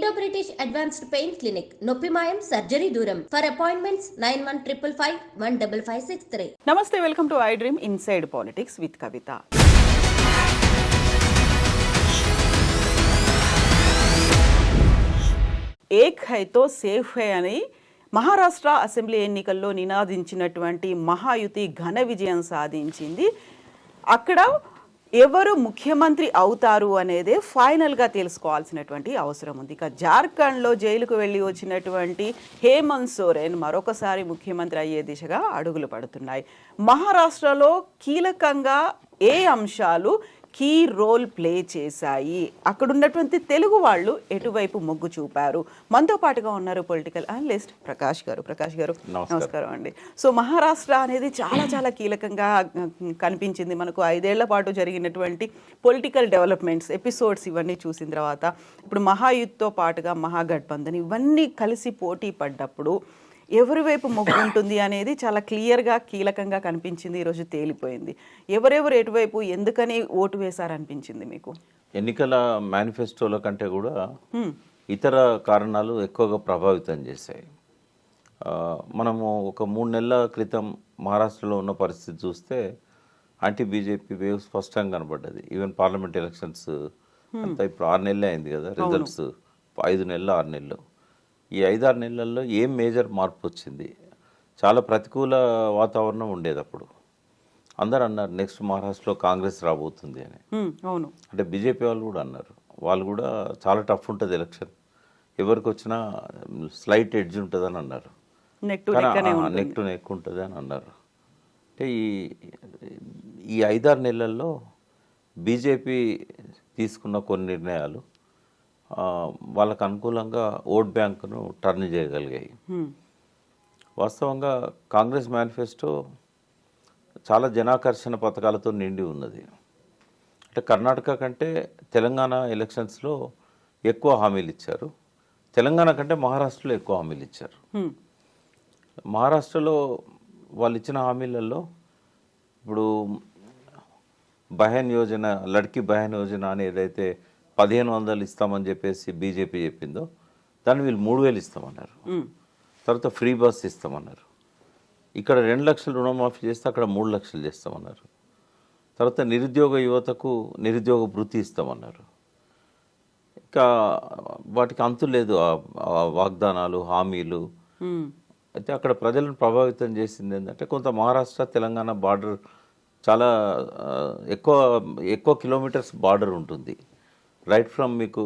Indo British advanced pain clinic నొప్పి మాయం surgery దూరం ఫర్ అపాయింట్మెంట్స్ 9155515563. నమస్తే, welcome to iDream inside politics with Kavitha. ఏక్ హైతో సేఫ్ హై అని మహారాష్ట్ర అసెంబ్లీ ఎన్నికల్లో నినాదించినటువంటి మహాయుతి ఘన విజయం సాధించింది. అక్కడ ఎవరు ముఖ్యమంత్రి అవుతారు అనేదే ఫైనల్గా తెలుసుకోవాల్సినటువంటి అవసరం ఉంది. ఇక జార్ఖండ్లో జైలుకు వెళ్ళి వచ్చినటువంటి హేమంత్ సోరెన్ మరొకసారి ముఖ్యమంత్రి అయ్యే దిశగా అడుగులు పడుతున్నాయి. మహారాష్ట్రలో కీలకంగా ఏ అంశాలు కీ రోల్ ప్లే చేశాయి, అక్కడున్నటువంటి తెలుగు వాళ్ళు ఎటువైపు మొగ్గు చూపారు? మనతో పాటుగా ఉన్నారు పొలిటికల్ అనలిస్ట్ ప్రకాష్ గారు. ప్రకాష్ గారు నమస్కారం అండి. సో మహారాష్ట్ర అనేది చాలా కీలకంగా కనిపించింది మనకు. 5 ఏళ్ల పాటు జరిగినటువంటి పొలిటికల్ డెవలప్మెంట్స్ ఎపిసోడ్స్ ఇవన్నీ చూసిన తర్వాత ఇప్పుడు మహాయుత్తో పాటుగా మహాగఠబంధన్ ఇవన్నీ కలిసి పోటీ పడ్డప్పుడు ఎవరి వైపు మొగ్గు ఉంటుంది అనేది చాలా క్లియర్గా కీలకంగా కనిపించింది. ఈరోజు తేలిపోయింది. ఎవరెవరు ఎటువైపు ఎందుకని ఓటు వేశారనిపించింది మీకు? ఎన్నికల మేనిఫెస్టోల కంటే కూడా ఇతర కారణాలు ఎక్కువగా ప్రభావితం చేశాయి. మనము ఒక 3 నెలల క్రితం మహారాష్ట్రలో ఉన్న పరిస్థితి చూస్తే యాంటీ బీజేపీ వేవ్ స్పష్టంగా కనబడ్డది. ఈవెన్ పార్లమెంట్ ఎలక్షన్స్ అంతా ఇప్పుడు 6 నెలలే అయింది కదా, రిజల్ట్స్ 5 నెలలు 6 నెలలు. ఈ 5-6 నెలల్లో ఏం మేజర్ మార్పు వచ్చింది? చాలా ప్రతికూల వాతావరణం ఉండేది అప్పుడు. అందరు అన్నారు నెక్స్ట్ మహారాష్ట్రలో కాంగ్రెస్ రాబోతుంది అని. అవును, అంటే బీజేపీ వాళ్ళు కూడా అన్నారు, వాళ్ళు కూడా చాలా టఫ్ ఉంటుంది ఎలక్షన్, ఎవరికి వచ్చినా స్లైట్ ఎడ్జ్ ఉంటుంది అని అన్నారు. నెక్ టు నెక్ ఉంటుంది అని అన్నారు. అంటే ఈ 5-6 నెలల్లో బీజేపీ తీసుకున్న కొన్ని నిర్ణయాలు వాళ్ళకు అనుకూలంగా ఓట్ బ్యాంకును టర్న్ చేయగలిగాయి. వాస్తవంగా కాంగ్రెస్ మేనిఫెస్టో చాలా జనాకర్షణ పథకాలతో నిండి ఉన్నది. అంటే కర్ణాటక కంటే తెలంగాణ ఎలక్షన్స్లో ఎక్కువ హామీలు ఇచ్చారు, తెలంగాణ కంటే మహారాష్ట్రలో ఎక్కువ హామీలు ఇచ్చారు. మహారాష్ట్రలో వాళ్ళు ఇచ్చిన హామీలలో ఇప్పుడు బహన్ యోజన, లడ్కీ బహన్ యోజన అని ఏదైతే 1500 ఇస్తామని చెప్పేసి బీజేపీ చెప్పిందో దాన్ని వీళ్ళు 3000 ఇస్తామన్నారు. తర్వాత ఫ్రీ బస్ ఇస్తామన్నారు. ఇక్కడ 2 లక్షలు రుణమాఫీ చేస్తే అక్కడ 3 లక్షలు చేస్తామన్నారు. తర్వాత నిరుద్యోగ యువతకు నిరుద్యోగ భృతి ఇస్తామన్నారు. ఇంకా వాటికి అంతు లేదు ఆ వాగ్దానాలు, హామీలు. అయితే అక్కడ ప్రజలను ప్రభావితం చేసింది ఏంటంటే కొంత మహారాష్ట్ర తెలంగాణ బార్డర్ చాలా ఎక్కువ కిలోమీటర్స్ బార్డర్ ఉంటుంది. రైట్ ఫ్రమ్ మీకు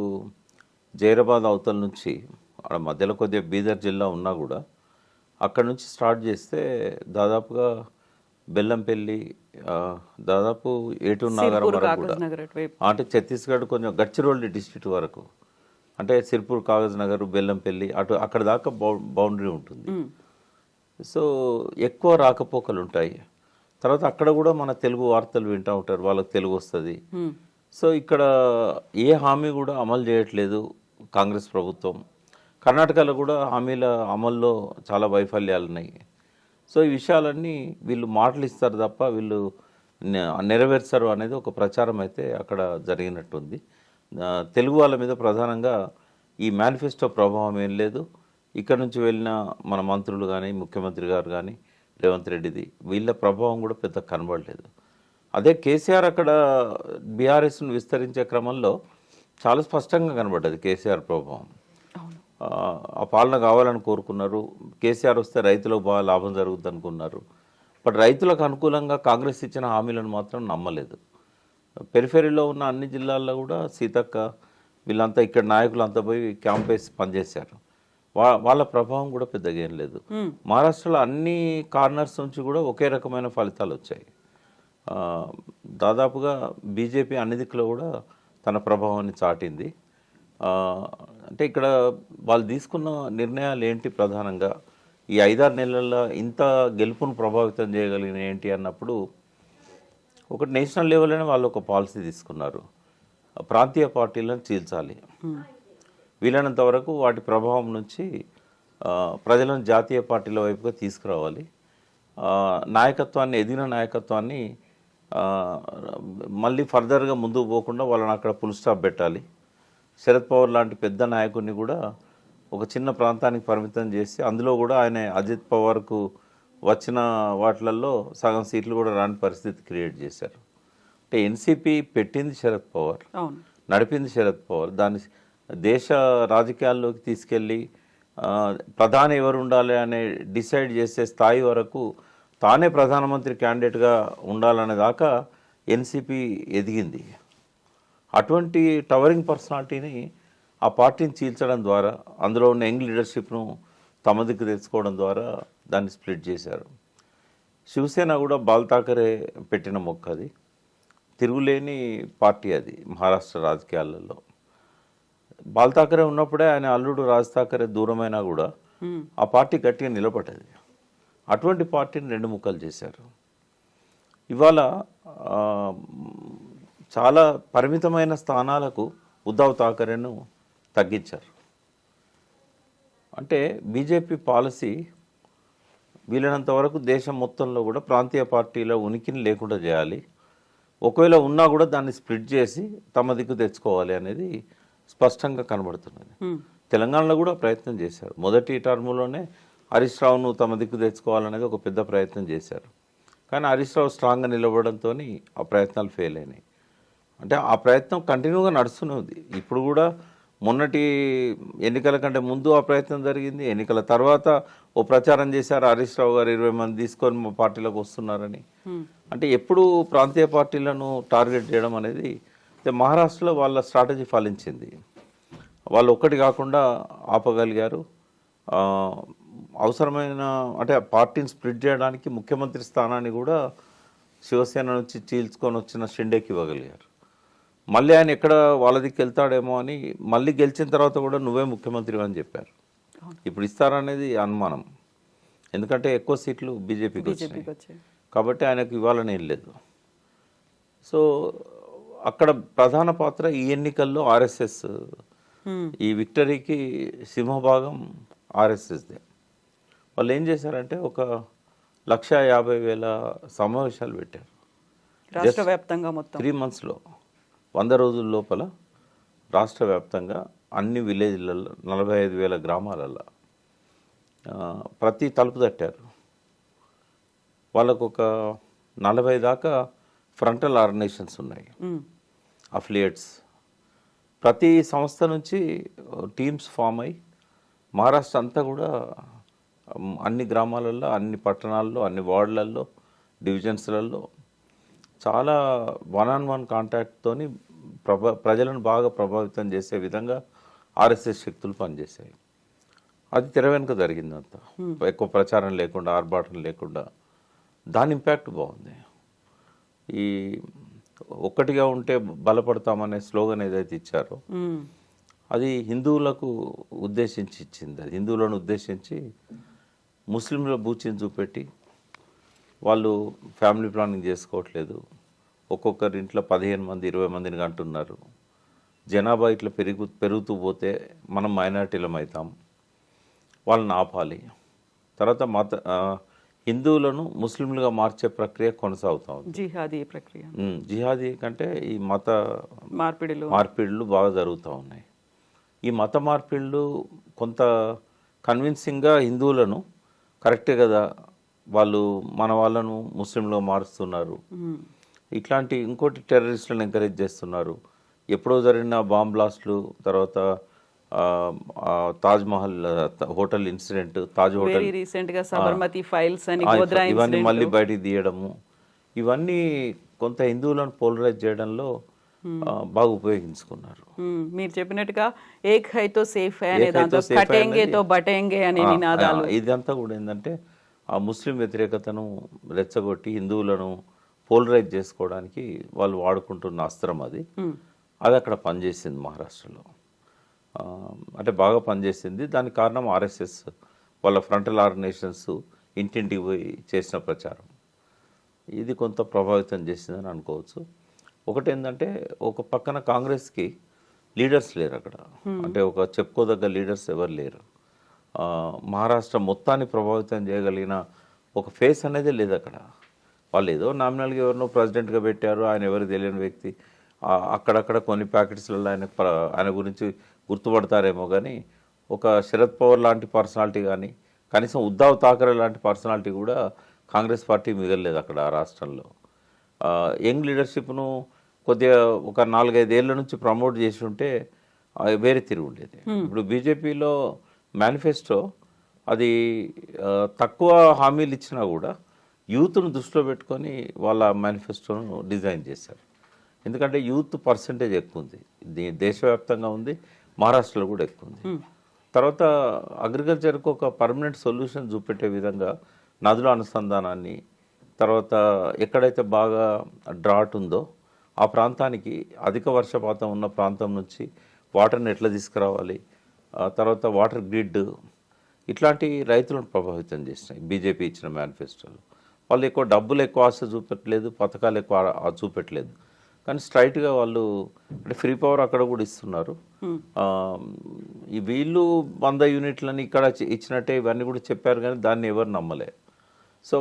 జైరాబాద్ అవతల నుంచి అక్కడ మధ్యలో కొద్దిగా బీదర్ జిల్లా ఉన్నా కూడా అక్కడ నుంచి స్టార్ట్ చేస్తే దాదాపుగా బెల్లంపల్లి, దాదాపు ఏటూరు నాగరం వరకు కూడా, అంటే ఛత్తీస్గఢ్ కొంచెం గడ్చిరోలి డిస్ట్రిక్ట్ వరకు, అంటే సిర్పూర్, కాగజ్ నగర్, బెల్లంపల్లి అక్కడ దాకా బౌండరీ ఉంటుంది. సో ఎక్కువ రాకపోకలు ఉంటాయి. తర్వాత అక్కడ కూడా మన తెలుగు వార్తలు వింటూ ఉంటారు, వాళ్ళకి తెలుగు వస్తుంది. సో ఇక్కడ ఏ హామీ కూడా అమలు చేయట్లేదు కాంగ్రెస్ ప్రభుత్వం. కర్ణాటకలో కూడా హామీల అమల్లో చాలా వైఫల్యాలు ఉన్నాయి. సో ఈ విషయాలన్నీ వీళ్ళు మాటలు ఇస్తారు తప్ప వీళ్ళు నెరవేర్చారు అనేది ఒక ప్రచారం అయితే అక్కడ జరిగినట్టుంది. తెలుగు వాళ్ళ మీద ప్రధానంగా ఈ మేనిఫెస్టో ప్రభావం ఏం లేదు. ఇక్కడ నుంచి వెళ్ళిన మన మంత్రులు కానీ, ముఖ్యమంత్రి గారు కానీ, రేవంత్ రెడ్డిది, వీళ్ళ ప్రభావం కూడా పెద్ద కనబడలేదు. అదే కేసీఆర్ అక్కడ బీఆర్ఎస్ను విస్తరించే క్రమంలో చాలా స్పష్టంగా కనబడ్డది కేసీఆర్ ప్రభావం. ఆ పాలన కావాలని కోరుకున్నారు. కేసీఆర్ వస్తే రైతులకు బాగా లాభం జరుగుతుంది అనుకున్నారు. బట్ రైతులకు అనుకూలంగా కాంగ్రెస్ ఇచ్చిన హామీలను మాత్రం నమ్మలేదు. పెరిఫెరీలో ఉన్న అన్ని జిల్లాల్లో కూడా సీతక్క వీళ్ళంతా ఇక్కడ నాయకులు అంతా పోయి క్యాంప్ వేసి పనిచేశారు. వాళ్ళ ప్రభావం కూడా పెద్దగా ఏం లేదు. మహారాష్ట్రలో అన్ని కార్నర్స్ నుంచి కూడా ఒకే రకమైన ఫలితాలు వచ్చాయి. దాదాపుగా బీజేపీ అన్ని దిక్కులో కూడా తన ప్రభావాన్ని చాటింది. అంటే ఇక్కడ వాళ్ళు తీసుకున్న నిర్ణయాలు ఏంటి? ప్రధానంగా ఈ 5-6 నెలల్లో ఇంత గెలుపును ప్రభావితం చేయగలిగిన ఏంటి అన్నప్పుడు, ఒకటి నేషనల్ లెవెల్లోనే వాళ్ళు ఒక పాలసీ తీసుకున్నారు, ప్రాంతీయ పార్టీలను చీల్చాలి, వీలైనంత వరకు వాటి ప్రభావం నుంచి ప్రజలను జాతీయ పార్టీల వైపుగా తీసుకురావాలి, నాయకత్వాన్ని, ఎదిగిన నాయకత్వాన్ని మళ్ళీ ఫర్దర్గా ముందుకు పోకుండా వాళ్ళని అక్కడ ఫుల్ స్టాప్ పెట్టాలి. శరద్ పవార్ లాంటి పెద్ద నాయకుడిని కూడా ఒక చిన్న ప్రాంతానికి పరిమితం చేసి అందులో కూడా ఆయన అజిత్ పవార్కు వచ్చిన వాటిలలో సగం సీట్లు కూడా రాని పరిస్థితి క్రియేట్ చేశారు. అంటే ఎన్సీపీ పెట్టింది శరద్ పవార్, నడిపింది శరద్ పవార్, దాన్ని దేశ రాజకీయాల్లోకి తీసుకెళ్ళి ప్రధాని ఎవరు ఉండాలి అనే డిసైడ్ చేసే స్థాయి వరకు తానే ప్రధానమంత్రి క్యాండిడేట్గా ఉండాలనే దాకా ఎన్సీపీ ఎదిగింది. అటువంటి టవరింగ్ పర్సనాలిటీని ఆ పార్టీని చీల్చడం ద్వారా, అందులో ఉన్న యంగ్ లీడర్షిప్ను తమ దిక్కు తెచ్చుకోవడం ద్వారా దాన్ని స్ప్లిట్ చేశారు. శివసేన కూడా బాల్ ఠాకరే పెట్టిన మొక్క, అది తిరుగులేని పార్టీ, అది మహారాష్ట్ర రాజకీయాలలో. బాల్ ఠాకరే ఉన్నప్పుడే ఆయన అల్లుడు రాజ్ ఠాకరే దూరమైనా కూడా ఆ పార్టీ గట్టిగా నిలబడ్డది. అటువంటి పార్టీని రెండు ముక్కలు చేశారు. ఇవాళ చాలా పరిమితమైన స్థానాలకు ఉద్ధవ్ ఠాకరేను తగ్గించారు. అంటే బీజేపీ పాలసీ వీలైనంత వరకు దేశం మొత్తంలో కూడా ప్రాంతీయ పార్టీల ఉనికిని లేకుండా చేయాలి, ఒకవేళ ఉన్నా కూడా దాన్ని స్ప్లిట్ చేసి తమ దిక్కు తెచ్చుకోవాలి అనేది స్పష్టంగా కనబడుతున్నది. తెలంగాణలో కూడా ప్రయత్నం చేశారు. మొదటి టర్ములోనే హరీష్ రావును తమ దిక్కు తెచ్చుకోవాలనేది ఒక పెద్ద ప్రయత్నం చేశారు. కానీ హరీష్ రావు స్ట్రాంగ్గా నిలబడంతో ఆ ప్రయత్నాలు ఫెయిల్ అయినాయి. అంటే ఆ ప్రయత్నం కంటిన్యూగా నడుస్తూనే ఉంది. ఇప్పుడు కూడా మొన్నటి ఎన్నికల కంటే ముందు ఆ ప్రయత్నం జరిగింది. ఎన్నికల తర్వాత ఓ ప్రచారం చేశారు, హరీష్ రావు గారు 20 మంది తీసుకొని మా పార్టీలోకి వస్తున్నారని. అంటే ఎప్పుడు ప్రాంతీయ పార్టీలను టార్గెట్ చేయడం అనేది మహారాష్ట్రలో వాళ్ళ స్ట్రాటజీ ఫలించింది. వాళ్ళు ఒక్కటి కాకుండా ఆపగలిగారు. అవసరమైన అంటే పార్టీని స్ప్లిట్ చేయడానికి ముఖ్యమంత్రి స్థానాన్ని కూడా శివసేన నుంచి చీల్చుకొని వచ్చిన షిండేకి ఇవ్వగలిగారు. మళ్ళీ ఆయన ఎక్కడ వాళ్ళ దిక్కు వెళ్తాడేమో అని మళ్ళీ గెలిచిన తర్వాత కూడా నువ్వే ముఖ్యమంత్రి అని చెప్పారు. ఇప్పుడు ఇస్తారనేది అనుమానం, ఎందుకంటే ఎక్కువ సీట్లు బీజేపీకి వచ్చినాయి కాబట్టి ఆయనకు ఇవ్వాలని ఏం లేదు. సో అక్కడ ప్రధాన పాత్ర ఈ ఎన్నికల్లో ఆర్ఎస్ఎస్, ఈ విక్టరీకి సింహభాగం ఆర్ఎస్ఎస్దే. వాళ్ళు ఏం చేశారంటే 1,50,000 సమావేశాలు పెట్టారు రాష్ట్ర వ్యాప్తంగా. మొత్తం 3 monthsలో 100 రోజుల లోపల రాష్ట్ర వ్యాప్తంగా అన్ని విలేజ్లలో 45,000 గ్రామాలలో ప్రతి తలుపు తట్టారు. వాళ్ళకు ఒక 40 దాకా ఫ్రంటల్ ఆర్గనైజేషన్స్ ఉన్నాయి, అఫిలియేట్స్. ప్రతి సంస్థ నుంచి టీమ్స్ ఫామ్ అయ్యి మహారాష్ట్ర అంతా కూడా అన్ని గ్రామాలలో, అన్ని పట్టణాల్లో, అన్ని వార్డులలో, డివిజన్స్లలో చాలా 1-on-1 కాంటాక్ట్తోని ప్రజలను బాగా ప్రభావితం చేసే విధంగా ఆర్ఎస్ఎస్ శక్తులు పనిచేశాయి. అది తెర వెనుక జరిగిందంతా, ఎక్కువ ప్రచారం లేకుండా, ఆర్భాటం లేకుండా. దాని ఇంపాక్ట్ బాగుంది. ఈ ఒక్కటిగా ఉంటే బలపడతామనే స్లోగన్ ఏదైతే ఇచ్చారో అది హిందువులకు ఉద్దేశించి ఇచ్చింది. అది హిందువులను ఉద్దేశించి ముస్లింల బూచిని చూపెట్టి వాళ్ళు ఫ్యామిలీ ప్లానింగ్ చేసుకోవట్లేదు, ఒక్కొక్కరి ఇంట్లో 15 మంది 20 మందిని అంటున్నారు, జనాభా ఇట్లా పెరుగుతూ పోతే మనం మైనారిటీలం అవుతాం, వాళ్ళని ఆపాలి. తర్వాత హిందువులను ముస్లింలుగా మార్చే ప్రక్రియ కొనసాగుతూ ఉంది. జిహాదీ ప్రక్రియ, జిహాదీ కంటే ఈ మత మార్పిడులు బాగా జరుగుతూ ఉన్నాయి. ఈ మత మార్పిడులు కొంత కన్విన్సింగ్గా హిందువులను కరెక్టే కదా, వాళ్ళు మన వాళ్ళను ముస్లింలుగా మారుస్తున్నారు, ఇట్లాంటి ఇంకోటి టెర్రరిస్టులను ఎంకరేజ్ చేస్తున్నారు. ఎప్పుడో జరిగిన బాంబ్ బ్లాస్ట్లు, తర్వాత Taj Mahal hotel incident, Taj hotel రీసెంట్గా సబర్మతి ఫైల్స్ అని ఇవన్నీ మళ్ళీ బయటికి తీయడము, ఇవన్నీ కొంత హిందువులను పోలరైజ్ చేయడంలో బాగా ఉపయోగించుకున్నారు. మీరు చెప్పినట్టుగా ఏక్ హై తో సేఫ్ హై అనే దాంతో కటేంగే తో బటేంగే అనే నినాదాలు, ఇదంతా కూడా ఏంటంటే ఆ ముస్లిం వ్యతిరేకతను రెచ్చగొట్టి హిందువులను పోలరైజ్ చేసుకోవడానికి వాళ్ళు వాడుకుంటున్న అస్త్రం అది. అది అక్కడ పనిచేసింది మహారాష్ట్రలో, అంటే బాగా పనిచేసింది. దానికి కారణం ఆర్ఎస్ఎస్ వాళ్ళ ఫ్రంటల్ ఆర్గనైజేషన్స్ ఇంటింటికి పోయి చేసిన ప్రచారం, ఇది కొంత ప్రభావితం చేసిందని అనుకోవచ్చు. ఒకటి ఏంటంటే ఒక పక్కన కాంగ్రెస్కి లీడర్స్ లేరు అక్కడ, అంటే ఒక చెప్పుకోదగ్గ లీడర్స్ ఎవరు లేరు. మహారాష్ట్ర మొత్తాన్ని ప్రభావితం చేయగలిగిన ఒక ఫేస్ అనేది లేదు అక్కడ. వాళ్ళు ఏదో నామినల్గా ఎవరినో ప్రెసిడెంట్గా పెట్టారు, ఆయన ఎవరు తెలియని వ్యక్తి, అక్కడక్కడ కొన్ని ప్యాకెట్స్లలో ఆయన గురించి గుర్తుపడతారేమో కానీ ఒక శరద్ పవార్ లాంటి పర్సనాలిటీ కానీ కనీసం ఉద్ధవ్ థాకరే లాంటి పర్సనాలిటీ కూడా కాంగ్రెస్ పార్టీ మిగలలేదు అక్కడ ఆ రాష్ట్రంలో. యంగ్ లీడర్షిప్ను కొద్దిగా ఒక 4-5 ఏళ్ళ నుంచి ప్రమోట్ చేసి ఉంటే వేరే తిరిగి ఉండేది. ఇప్పుడు బీజేపీలో మేనిఫెస్టో అది తక్కువ హామీలు ఇచ్చినా కూడా యూత్ను దృష్టిలో పెట్టుకొని వాళ్ళ మేనిఫెస్టోను డిజైన్ చేశారు. ఎందుకంటే యూత్ పర్సంటేజ్ ఎక్కువ ఉంది, దేశవ్యాప్తంగా ఉంది, మహారాష్ట్రలో కూడా ఎక్కువ ఉంది. తర్వాత అగ్రికల్చర్కు ఒక పర్మనెంట్ సొల్యూషన్ చూపెట్టే విధంగా నదుల అనుసంధానాన్ని, తర్వాత ఎక్కడైతే బాగా డ్రాట్ ఉందో ఆ ప్రాంతానికి అధిక వర్షపాతం ఉన్న ప్రాంతం నుంచి వాటర్ని ఎట్లా తీసుకురావాలి, తర్వాత వాటర్ గ్రిడ్, ఇట్లాంటి రైతులను ప్రభావితం చేసినాయి బీజేపీ ఇచ్చిన మేనిఫెస్టోలో. వాళ్ళు డబ్బులు ఎక్కువ ఆశ చూపెట్టలేదు, పథకాలు ఎక్కువ చూపెట్టలేదు, కానీ స్ట్రైట్గా వాళ్ళు అంటే ఫ్రీ పవర్ అక్కడ కూడా ఇస్తున్నారు. ఈ వీళ్ళు 100 యూనిట్లని ఇక్కడ ఇచ్చినట్టే ఇవన్నీ కూడా చెప్పారు, కానీ దాన్ని ఎవరు నమ్మలే. సో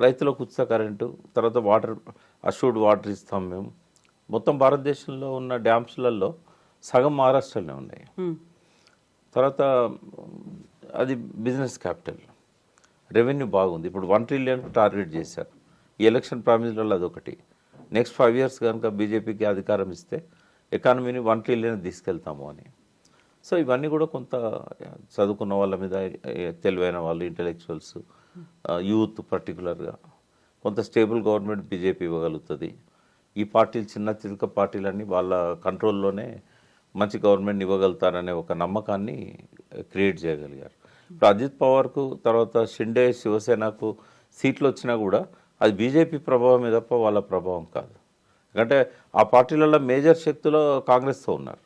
రైతులకు ఉచిత కరెంటు, తర్వాత వాటర్ అష్యూర్డ్ వాటర్ ఇస్తాం మేము. మొత్తం భారతదేశంలో ఉన్న డ్యామ్స్లలో సగం మహారాష్ట్రలోనే ఉన్నాయి. తర్వాత అది బిజినెస్ క్యాపిటల్, రెవెన్యూ బాగుంది. ఇప్పుడు 1 ట్రిలియన్ టార్గెట్ చేశారు. ఈ ఎలక్షన్ ప్రామిస్లలో అదొకటి. నెక్స్ట్ 5 ఇయర్స్ కనుక బీజేపీకి అధికారం ఇస్తే ఎకానమీని 1 ట్రిలియన్ తీసుకెళ్తాము అని. సో ఇవన్నీ కూడా కొంత చదువుకున్న వాళ్ళ మీద, తెలివైన వాళ్ళు, ఇంటెలెక్చువల్స్, యూత్ పర్టికులర్గా కొంత స్టేబుల్ గవర్నమెంట్ బీజేపీ ఇవ్వగలుగుతుంది. ఈ పార్టీలు చిన్న చిలుక పార్టీలన్నీ వాళ్ళ కంట్రోల్లోనే మంచి గవర్నమెంట్ ఇవ్వగలుగుతారనే ఒక నమ్మకాన్ని క్రియేట్ చేయగలిగారు. ఇప్పుడు అజిత్ పవార్కు, తర్వాత షిండే, శివసేనకు సీట్లు వచ్చినా కూడా అది బీజేపీ ప్రభావమే తప్ప వాళ్ళ ప్రభావం కాదు. ఎందుకంటే ఆ పార్టీలలో మేజర్ శక్తులు కాంగ్రెస్తో ఉన్నారు.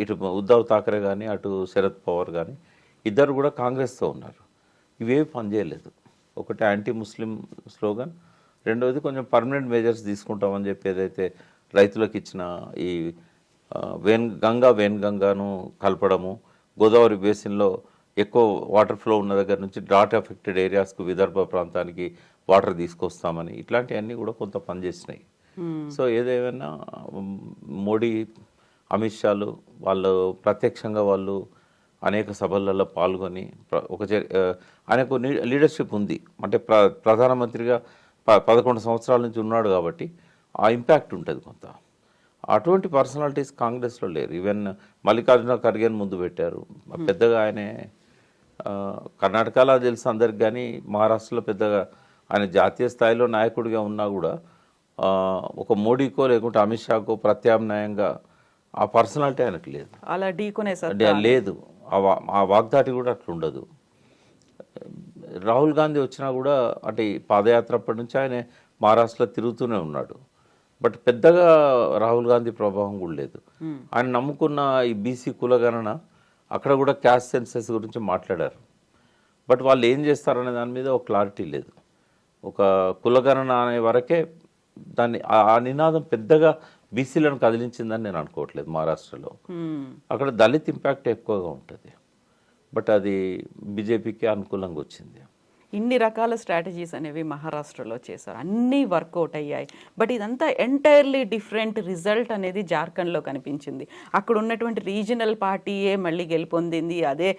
ఇటు ఉద్ధవ్ థాకరే కానీ, అటు శరద్ పవార్ కానీ, ఇద్దరు కూడా కాంగ్రెస్తో ఉన్నారు. ఇవేవి పనిచేయలేదు. ఒకటి యాంటీ ముస్లిం స్లోగన్, రెండవది కొంచెం పర్మనెంట్ మెజర్స్ తీసుకుంటామని చెప్పి ఏదైతే రైతులకు ఇచ్చిన ఈ వేన్గంగాను కలపడము, గోదావరి బేసిన్లో ఎక్కువ వాటర్ ఫ్లో ఉన్న దగ్గర నుంచి డ్రాట్ ఎఫెక్టెడ్ ఏరియాస్కు, విదర్భ ప్రాంతానికి వాటర్ తీసుకొస్తామని, ఇట్లాంటివన్నీ కూడా కొంత పనిచేసినాయి. సో ఏదేమైనా మోడీ, అమిత్ షాలు వాళ్ళు ప్రత్యక్షంగా వాళ్ళు అనేక సభలలో పాల్గొని ఆయనకు లీడర్షిప్ ఉంది. అంటే ప్రధానమంత్రిగా 11 సంవత్సరాల నుంచి ఉన్నాడు కాబట్టి ఆ ఇంపాక్ట్ ఉంటుంది కొంత. అటువంటి పర్సనాలిటీస్ కాంగ్రెస్లో లేరు. ఈవెన్ మల్లికార్జున ఖర్గేని ముందు పెట్టారు. పెద్దగా ఆయనే కర్ణాటకలో తెలుసు అందరికి, కానీ మహారాష్ట్రలో పెద్దగా ఆయన జాతీయ స్థాయిలో నాయకుడిగా ఉన్నా కూడా ఒక మోడీకో లేకుంటే అమిత్ షాకో ప్రత్యామ్నాయంగా ఆ పర్సనాలిటీ ఆయనకు లేదు. అలా ఢీకొనే లేదు, ఆ వాగ్దాటి కూడా అట్లా ఉండదు. రాహుల్ గాంధీ వచ్చినా కూడా అంటే పాదయాత్ర అప్పటి నుంచి ఆయన మహారాష్ట్రలో తిరుగుతూనే ఉన్నాడు. బట్ పెద్దగా రాహుల్ గాంధీ ప్రభావం కూడా లేదు. ఆయన నమ్ముకున్న ఈ బీసీ కులగణన, అక్కడ కూడా క్యాస్ట్ సెన్సెస్ గురించి మాట్లాడారు. బట్ వాళ్ళు ఏం చేస్తారనే దాని మీద ఒక క్లారిటీ లేదు. ఒక కులగణన అనే వరకే దాన్ని, ఆ నినాదం పెద్దగా బీసీలను కదిలించిందని నేను అనుకోవట్లేదు మహారాష్ట్రలో. అక్కడ దళిత్ ఇంపాక్ట్ ఎక్కువగా ఉంటుంది. బట్ అది బీజేపీకి అనుకూలంగా వచ్చింది. ఇన్ని రకాల స్ట్రాటజీస్ అనేవి మహారాష్ట్రలో చేశారు, అన్నీ వర్కౌట్ అయ్యాయి. బట్ ఇదంతా ఎంటైర్లీ డిఫరెంట్ రిజల్ట్ అనేది జార్ఖండ్లో కనిపించింది. అక్కడ ఉన్నటువంటి రీజనల్ పార్టీయే మళ్ళీ గెలుపొందింది, అదే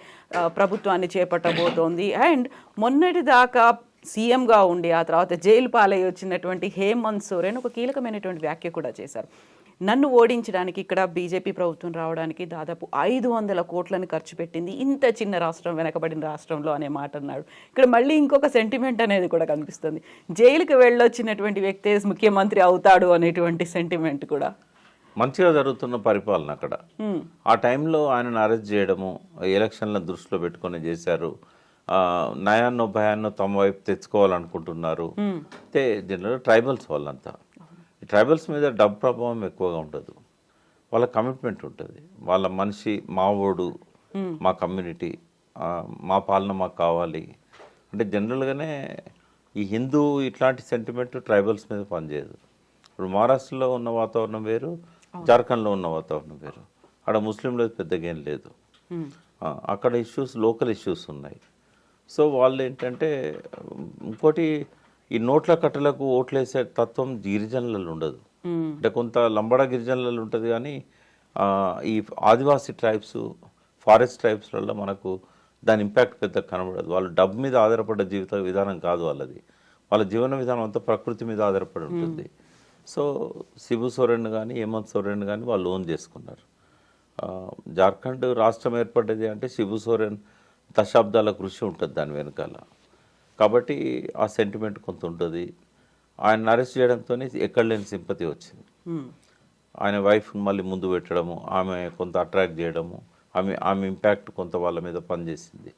ప్రభుత్వాన్ని చేపట్టబోతోంది. అండ్ మొన్నటి దాకా సీఎంగా ఉండి ఆ తర్వాత జైలు పాలై వచ్చినటువంటి హేమంత్ సోరెన్ ఒక కీలకమైనటువంటి వ్యాఖ్య కూడా చేశారు. నన్ను ఓడించడానికి ఇక్కడ బీజేపీ ప్రభుత్వం రావడానికి దాదాపు 500 కోట్లను ఖర్చు పెట్టింది ఇంత చిన్న రాష్ట్రం, వెనకబడిన రాష్ట్రంలో అనే మాట అన్నాడు. ఇక్కడ మళ్ళీ ఇంకొక సెంటిమెంట్ అనేది కూడా కనిపిస్తుంది. జైలుకి వెళ్ళొచ్చినటువంటి వ్యక్తే ముఖ్యమంత్రి అవుతాడు అనేటువంటి సెంటిమెంట్ కూడా. మంచిగా జరుగుతున్న పరిపాలన అక్కడ. ఆ టైంలో ఆయనను అరెస్ట్ చేయడము, ఎలక్షన్ల దృష్టిలో పెట్టుకొని చేశారు. నయాన్నో భయాన్నో తమ వైపు తెచ్చుకోవాలనుకుంటున్నారు. అయితే జనరల్ ట్రైబల్స్ వాళ్ళంతా, ఈ ట్రైబల్స్ మీద డబ్బు ప్రభావం ఎక్కువగా ఉండదు, వాళ్ళ కమిట్మెంట్ ఉంటుంది. వాళ్ళ మనిషి మావోడు, మా కమ్యూనిటీ, మా పాలన మాకు కావాలి అంటే జనరల్గానే ఈ హిందూ ఇట్లాంటి సెంటిమెంట్ ట్రైబల్స్ మీద పనిచేయదు. ఇప్పుడు మహారాష్ట్రలో ఉన్న వాతావరణం వేరు, జార్ఖండ్లో ఉన్న వాతావరణం వేరు. అక్కడ ముస్లింలు పెద్దగా ఏం లేదు, అక్కడ ఇష్యూస్ లోకల్ ఇష్యూస్ ఉన్నాయి. సో వాళ్ళు ఏంటంటే ఇంకోటి, ఈ నోట్ల కట్టలకు ఓట్లేసే తత్వం గిరిజనులలో ఉండదు. అంటే కొంత లంబడా గిరిజనులలో ఉంటుంది కానీ ఈ ఆదివాసీ ట్రైబ్స్ ఫారెస్ట్ ట్రైబ్స్లలో మనకు దాని ఇంపాక్ట్ పెద్ద కనబడదు. వాళ్ళు డబ్బు మీద ఆధారపడ్డ జీవిత విధానం కాదు వాళ్ళది. వాళ్ళ జీవన విధానం అంతా ప్రకృతి మీద ఆధారపడి ఉంటుంది. సో శిబు సోరెన్ కానీ హేమంత్ సోరెన్ కానీ వాళ్ళు ఓన్ చేసుకున్నారు. జార్ఖండ్ రాష్ట్రం ఏర్పడ్డది అంటే శిబు సోరెన్ దశాబ్దాల కృషి ఉంటుంది దాని వెనకాల. కాబట్టి ఆ సెంటిమెంట్ కొంత ఉంటుంది. ఆయన అరెస్ట్ చేయడంతో ఎక్కడ లేని సింపతి వచ్చింది. ఆయన వైఫ్ని మళ్ళీ ముందు పెట్టడము, ఆమె కొంత అట్రాక్ట్ చేయడము, ఆమె ఇంపాక్ట్ కొంత వాళ్ళ మీద పనిచేసింది.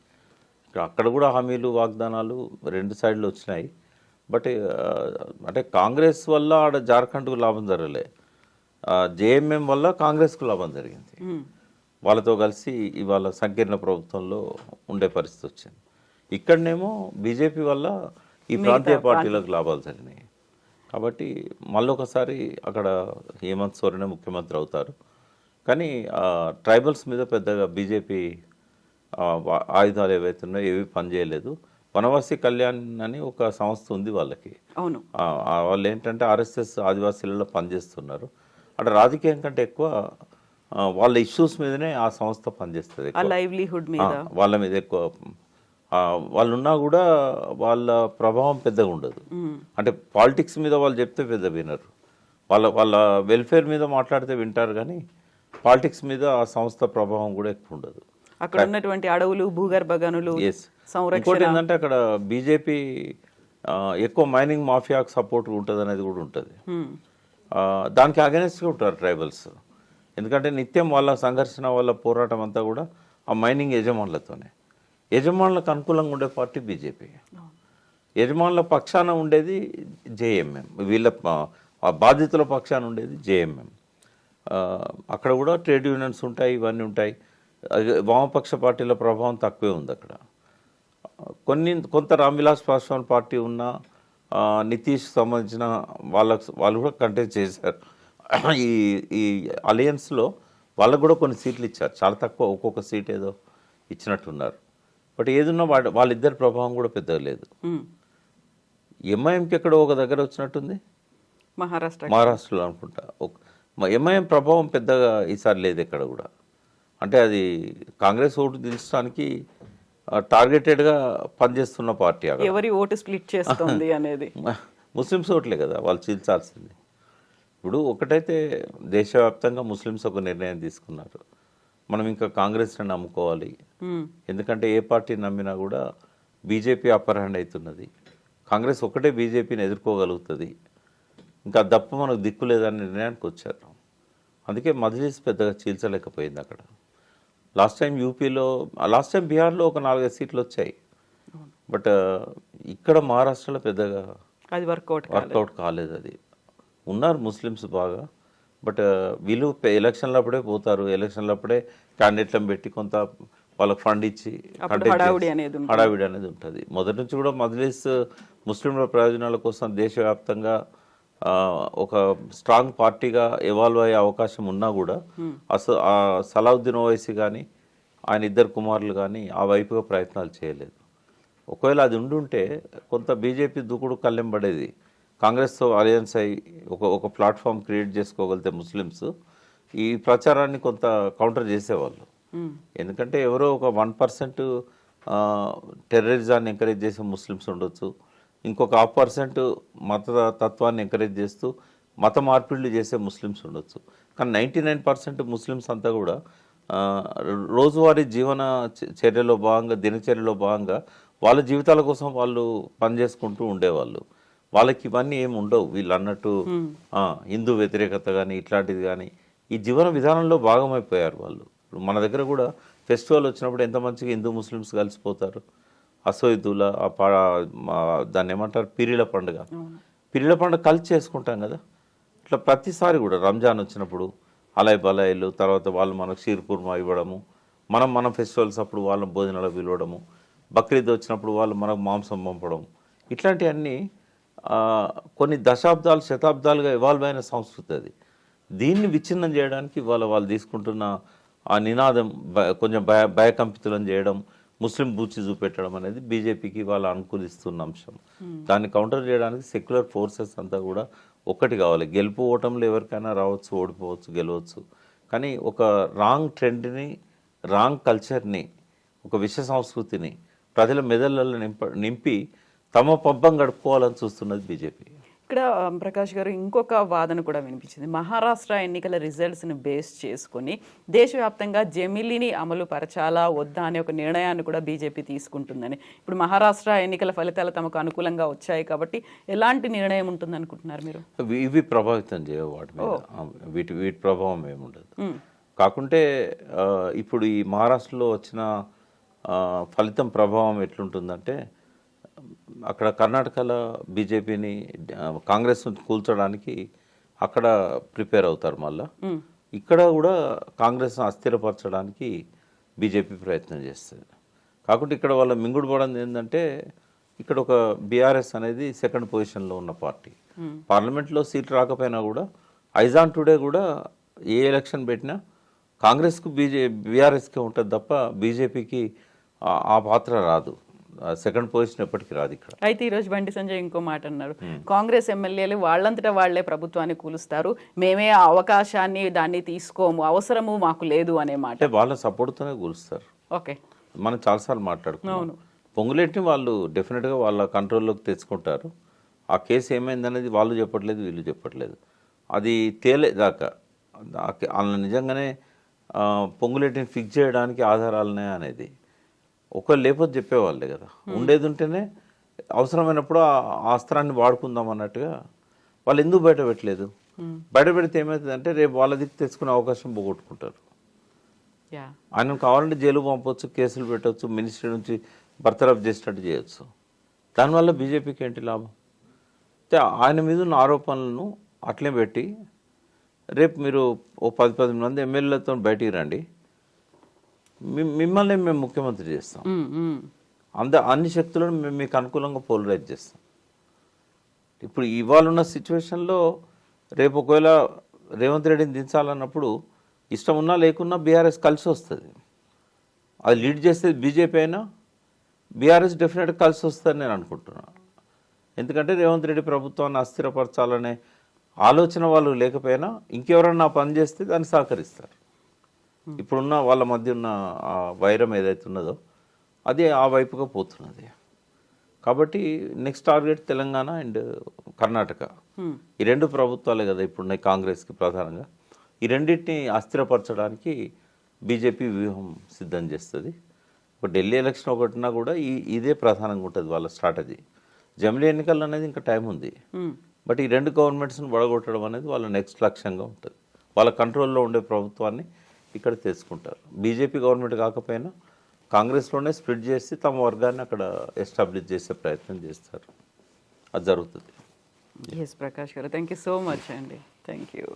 అక్కడ కూడా హామీలు వాగ్దానాలు రెండు సైడ్లు వచ్చినాయి. బట్ అంటే కాంగ్రెస్ వల్ల ఆడ జార్ఖండ్కు లాభం జరగలే, జేఎంఎం వల్ల కాంగ్రెస్కు లాభం జరిగింది. వాళ్ళతో కలిసి ఇవాళ సంకీర్ణ ప్రభుత్వంలో ఉండే పరిస్థితి వచ్చింది. ఇక్కడనేమో బీజేపీ వల్ల ఈ ప్రాంతీయ పార్టీలకు లాభాలు జరిగినాయి. కాబట్టి మళ్ళొకసారి అక్కడ హేమంత్ సోరెనే ముఖ్యమంత్రి అవుతారు. కానీ ట్రైబల్స్ మీద పెద్దగా బీజేపీ ఆయుధాలు ఏవైతే ఉన్నాయో ఏవి పనిచేయలేదు. వనవాసి కళ్యాణ్ అని ఒక సంస్థ ఉంది వాళ్ళకి. అవును, వాళ్ళు ఏంటంటే ఆర్ఎస్ఎస్ ఆదివాసీలలో పనిచేస్తున్నారు. అక్కడ రాజకీయం కంటే ఎక్కువ వాళ్ళ ఇష్యూస్ మీదనే ఆ సంస్థ పనిచేస్తుంది. లైవ్లీహుడ్ మీద వాళ్ళ మీద ఎక్కువ వాళ్ళు ఉన్నా కూడా వాళ్ళ ప్రభావం పెద్దగా ఉండదు. అంటే పాలిటిక్స్ మీద వాళ్ళు చెప్తే పెద్ద వినరు. వాళ్ళ వెల్ఫేర్ మీద మాట్లాడితే వింటారు కానీ పాలిటిక్స్ మీద ఆ సంస్థ ప్రభావం కూడా ఎక్కువ ఉండదు. అక్కడ ఉన్నటువంటి అడవులు, భూగర్భ గనులు, ఇంకోటి ఏంటంటే అక్కడ బీజేపీ ఎక్కువ మైనింగ్ మాఫియాకు సపోర్ట్ ఉంటుంది అనేది కూడా ఉంటుంది. దానికి అగెనెస్ట్గా ఉంటారు ట్రైబల్స్. ఎందుకంటే నిత్యం వాళ్ళ సంఘర్షణ, వాళ్ళ పోరాటం అంతా కూడా ఆ మైనింగ్ యజమానులతోనే. యజమానులకు అనుకూలంగా ఉండే పార్టీ బీజేపీ, యజమానుల పక్షాన ఉండేది జేఎంఎం, వీళ్ళ బాధితుల పక్షాన ఉండేది జేఎంఎం. అక్కడ కూడా ట్రేడ్ యూనియన్స్ ఉంటాయి, ఇవన్నీ ఉంటాయి. వామపక్ష పార్టీల ప్రభావం తక్కువే ఉంది అక్కడ. కొంత రామ్విలాస్ పాస్వాన్ పార్టీ ఉన్న నితీష్ సంబంధించిన వాళ్ళు కూడా కంటెస్ట్ చేశారు. ఈ అలయన్స్లో వాళ్ళకు కూడా కొన్ని సీట్లు ఇచ్చారు, చాలా తక్కువ, ఒక్కొక్క సీట్ ఏదో ఇచ్చినట్టున్నారు. బట్ ఏదున్నా వాళ్ళిద్దరి ప్రభావం కూడా పెద్దగా లేదు. ఎంఐఎంకి ఎక్కడో ఒక దగ్గర వచ్చినట్టుంది, మహారాష్ట్రలో అనుకుంటా. ఎంఐఎం ప్రభావం పెద్దగా ఈసారి లేదు ఎక్కడ కూడా. అంటే అది కాంగ్రెస్ ఓటు దించడానికి టార్గెటెడ్గా పనిచేస్తున్న పార్టీ. ఎవరి ఓటు స్ప్లిట్ చేస్తుంది అనేది ముస్లిమ్స్ ఓట్లే కదా వాళ్ళు చీల్చాల్సింది. ఇప్పుడు ఒకటైతే దేశవ్యాప్తంగా ముస్లిమ్స్ ఒక నిర్ణయం తీసుకున్నారు, మనం ఇంకా కాంగ్రెస్ని నమ్ముకోవాలి. ఎందుకంటే ఏ పార్టీ నమ్మినా కూడా బీజేపీ అప్పర్ హ్యాండ్ అవుతున్నది. కాంగ్రెస్ ఒకటే బీజేపీని ఎదుర్కోగలుగుతుంది, ఇంకా దప్ప మనకు దిక్కు లేదనే నిర్ణయానికి వచ్చారు. అందుకే మజ్లిస్ పెద్దగా చీల్చలేకపోయింది అక్కడ. లాస్ట్ టైం బీహార్లో ఒక 4-5 సీట్లు వచ్చాయి. బట్ ఇక్కడ మహారాష్ట్రలో పెద్దగా అది వర్కౌట్ కాలేదు. అది ఉన్నారు ముస్లిమ్స్ బాగా, బట్ వీళ్ళు ఎలక్షన్లప్పుడే పోతారు, ఎలక్షన్లప్పుడే క్యాండిడేట్లను పెట్టి కొంత వాళ్ళకి ఫండ్ ఇచ్చి హడావిడి అనేది ఉంటుంది. మొదటి నుంచి కూడా మజ్లిస్ ముస్లింల ప్రయోజనాల కోసం దేశవ్యాప్తంగా ఒక స్ట్రాంగ్ పార్టీగా ఎవాల్వ్ అయ్యే అవకాశం ఉన్నా కూడా సలావుద్దీన్ ఓవైసీ కానీ ఆయన ఇద్దరు కుమారులు కానీ ఆ వైపుగా ప్రయత్నాలు చేయలేదు. ఒకవేళ అది ఉండుంటే కొంత బీజేపీ దూకుడు కళ్ళెం పడేది. కాంగ్రెస్తో అలయన్స్ అయ్యి ఒక ప్లాట్ఫామ్ క్రియేట్ చేసుకోగలిగితే ముస్లిమ్స్ ఈ ప్రచారాన్ని కొంత కౌంటర్ చేసేవాళ్ళు. ఎందుకంటే ఎవరో ఒక 1% టెర్రరిజాన్ని ఎంకరేజ్ చేసే ముస్లిమ్స్ ఉండొచ్చు, ఇంకొక 1% మత తత్వాన్ని ఎంకరేజ్ చేస్తూ మత మార్పిడులు చేసే ముస్లిమ్స్ ఉండొచ్చు. కానీ 99% ముస్లిమ్స్ అంతా కూడా రోజువారీ జీవన చర్యలో భాగంగా, దినచర్యలో భాగంగా వాళ్ళ జీవితాల కోసం వాళ్ళు పనిచేసుకుంటూ ఉండేవాళ్ళు. వాళ్ళకి ఇవన్నీ ఏమి ఉండవు. వీళ్ళు అన్నట్టు హిందూ వ్యతిరేకత కానీ ఇట్లాంటిది కానీ ఈ జీవన విధానంలో భాగమైపోయారు వాళ్ళు. మన దగ్గర కూడా ఫెస్టివల్ వచ్చినప్పుడు ఎంత మంచిగా హిందూ ముస్లిమ్స్ కలిసిపోతారు. అసోయిదుల దాన్ని ఏమంటారు, పీరీల పండుగ కలిసి చేసుకుంటాం కదా. ఇట్లా ప్రతిసారి కూడా రంజాన్ వచ్చినప్పుడు అలయ్ బలాయిలు, తర్వాత వాళ్ళు మనకు షీర్ కుర్మా ఇవ్వడము, మనం ఫెస్టివల్స్ అప్పుడు వాళ్ళ భోజనాలకు పిలవడము, బక్రీద్ వచ్చినప్పుడు వాళ్ళు మనకు మాంసం పంపడం, ఇట్లాంటివన్నీ కొన్ని దశాబ్దాలు శతాబ్దాలుగా ఇవాల్వ్ అయిన సంస్కృతి అది. దీన్ని విచ్ఛిన్నం చేయడానికి వాళ్ళు తీసుకుంటున్న ఆ నినాదం కొంచెం భయకంపితులను చేయడం, ముస్లిం బూచి చూపెట్టడం అనేది బీజేపీకి వాళ్ళు అనుకూలిస్తున్న అంశం. దాన్ని కౌంటర్ చేయడానికి సెక్యులర్ ఫోర్సెస్ అంతా కూడా ఒక్కటి కావాలి, గెలుపు ఓటంలో ఎవరికైనా రావచ్చు, ఓడిపోవచ్చు, గెలవచ్చు. కానీ ఒక రాంగ్ ట్రెండ్ని, రాంగ్ కల్చర్ని, ఒక విష సంస్కృతిని ప్రజల మెదళ్ళలో నింపి తమ పబ్బం గడుపుకోవాలని చూస్తున్నది బీజేపీ. ఇక్కడ ప్రకాష్ గారు ఇంకొక వాదన కూడా వినిపించింది. మహారాష్ట్ర ఎన్నికల రిజల్ట్స్ని బేస్ చేసుకుని దేశవ్యాప్తంగా జమిలిని అమలు పరచాలా వద్దా అనే ఒక నిర్ణయాన్ని కూడా బీజేపీ తీసుకుంటుందని. ఇప్పుడు మహారాష్ట్ర ఎన్నికల ఫలితాలు తమకు అనుకూలంగా వచ్చాయి కాబట్టి ఎలాంటి నిర్ణయం ఉంటుంది అనుకుంటున్నారు మీరు? ఇవి ప్రభావితం చేయవు వాటి మీద, వీటి ప్రభావం ఏముండదు. కాకుంటే ఇప్పుడు ఈ మహారాష్ట్రలో వచ్చిన ఫలితం ప్రభావం ఎట్లుంటుందంటే, అక్కడ కర్ణాటకలో బీజేపీని, కాంగ్రెస్ కూల్చడానికి అక్కడ ప్రిపేర్ అవుతారు. మళ్ళా ఇక్కడ కూడా కాంగ్రెస్ను అస్థిరపరచడానికి బీజేపీ ప్రయత్నం చేస్తుంది. కాకుంటే ఇక్కడ వాళ్ళ మింగుడు పడింది ఏంటంటే, ఇక్కడ ఒక బీఆర్ఎస్ అనేది సెకండ్ పొజిషన్లో ఉన్న పార్టీ. పార్లమెంట్లో సీట్లు రాకపోయినా కూడా ఐజాన్ టుడే కూడా ఏ ఎలక్షన్ పెట్టినా కాంగ్రెస్కు బీఆర్ఎస్కే ఉంటుంది తప్ప బీజేపీకి ఆ పాత్ర రాదు. సెకండ్ పొజిషన్ ఎప్పటికీ రాదు ఇక్కడ. అయితే ఈరోజు బండి సంజయ్ ఇంకో మాట అన్నారు, కాంగ్రెస్ ఎమ్మెల్యేలు వాళ్ళంతటా వాళ్లే ప్రభుత్వాన్ని కూలుస్తారు, మేమే ఆ అవకాశాన్ని దాన్ని తీసుకోము, అవసరము మాకు లేదు అనే మాట. అంటే వాళ్ళ సపోర్ట్తోనే కూలుస్తారు. ఓకే, మనం చాలాసార్లు మాట్లాడుకున్నాం. పొంగులేటిని వాళ్ళు డెఫినెట్గా వాళ్ళ కంట్రోల్లోకి తెచ్చుకుంటారు. ఆ కేసు ఏమైందనేది వాళ్ళు చెప్పట్లేదు, వీళ్ళు చెప్పట్లేదు. అది తేలేదాకా వాళ్ళ నిజంగానే పొంగులేటిని ఫిక్స్ చేయడానికి ఆధారాలనే అనేది ఒకళ్ళు లేకపోతే చెప్పేవాళ్ళే కదా. ఉండేది ఉంటేనే అవసరమైనప్పుడు ఆ అస్త్రాన్ని వాడుకుందాం అన్నట్టుగా వాళ్ళు ఎందుకు బయట పెట్టలేదు. బయట పెడితే ఏమవుతుందంటే రేపు వాళ్ళ దిక్కు తెచ్చుకునే అవకాశం పోగొట్టుకుంటారు. ఆయన కావాలంటే జైలు పంపవచ్చు, కేసులు పెట్టవచ్చు, మినిస్ట్రీ నుంచి బర్తరఫ్ చేసినట్టు చేయొచ్చు. దానివల్ల బీజేపీకి ఏంటి లాభం? ఆయన మీద ఉన్న ఆరోపణలను అట్లే పెట్టి రేపు మీరు ఓ 10 మంది ఎమ్మెల్యేలతో బయటికి రండి, మిమ్మల్ని మేము ముఖ్యమంత్రి చేస్తాం, అన్ని శక్తులను మేము మీకు అనుకూలంగా పోలరైజ్ చేస్తాం. ఇప్పుడు ఇవాళ ఉన్న సిచ్యువేషన్లో రేపు ఒకవేళ రేవంత్ రెడ్డిని దించాలన్నప్పుడు ఇష్టం ఉన్నా లేకున్నా బీఆర్ఎస్ కలిసి వస్తుంది. అది లీడ్ చేస్తే బీజేపీ అయినా బీఆర్ఎస్ డెఫినెట్గా కలిసి వస్తుందని నేను అనుకుంటున్నాను. ఎందుకంటే రేవంత్ రెడ్డి ప్రభుత్వాన్ని అస్థిరపరచాలనే ఆలోచన వాళ్ళు లేకపోయినా ఇంకెవరన్నా పని చేస్తే దాన్ని సహకరిస్తారు. ఇప్పుడున్న వాళ్ళ మధ్య ఉన్న వైరం ఏదైతే ఉన్నదో అది ఆ వైపుగా పోతున్నది. కాబట్టి next target Telangana and Karnataka. ఈ రెండు ప్రభుత్వాలే కదా ఇప్పుడున్నాయి కాంగ్రెస్కి ప్రధానంగా. ఈ రెండింటిని అస్థిరపరచడానికి బీజేపీ వ్యూహం సిద్ధం చేస్తుంది. ఇప్పుడు ఢిల్లీ ఎలక్షన్ ఒకటినా కూడా ఇదే ప్రధానంగా ఉంటుంది వాళ్ళ స్ట్రాటజీ. జమిలీ ఎన్నికలు అనేది ఇంకా టైం ఉంది, బట్ ఈ రెండు గవర్నమెంట్స్ని వడగొట్టడం అనేది వాళ్ళ నెక్స్ట్ లక్ష్యంగా ఉంటుంది. వాళ్ళ కంట్రోల్లో ఉండే ప్రభుత్వాన్ని ఇక్కడ తెచ్చుకుంటారు. బీజేపీ గవర్నమెంట్ కాకపోయినా కాంగ్రెస్లోనే స్ప్లిట్ చేసి తమ వర్గాన్ని అక్కడ ఎస్టాబ్లిష్ చేసే ప్రయత్నం చేస్తారు. అది జరుగుతుంది. ఎస్ ప్రకాష్ గారు, థ్యాంక్ యూ సో మచ్ అండి. Thank you.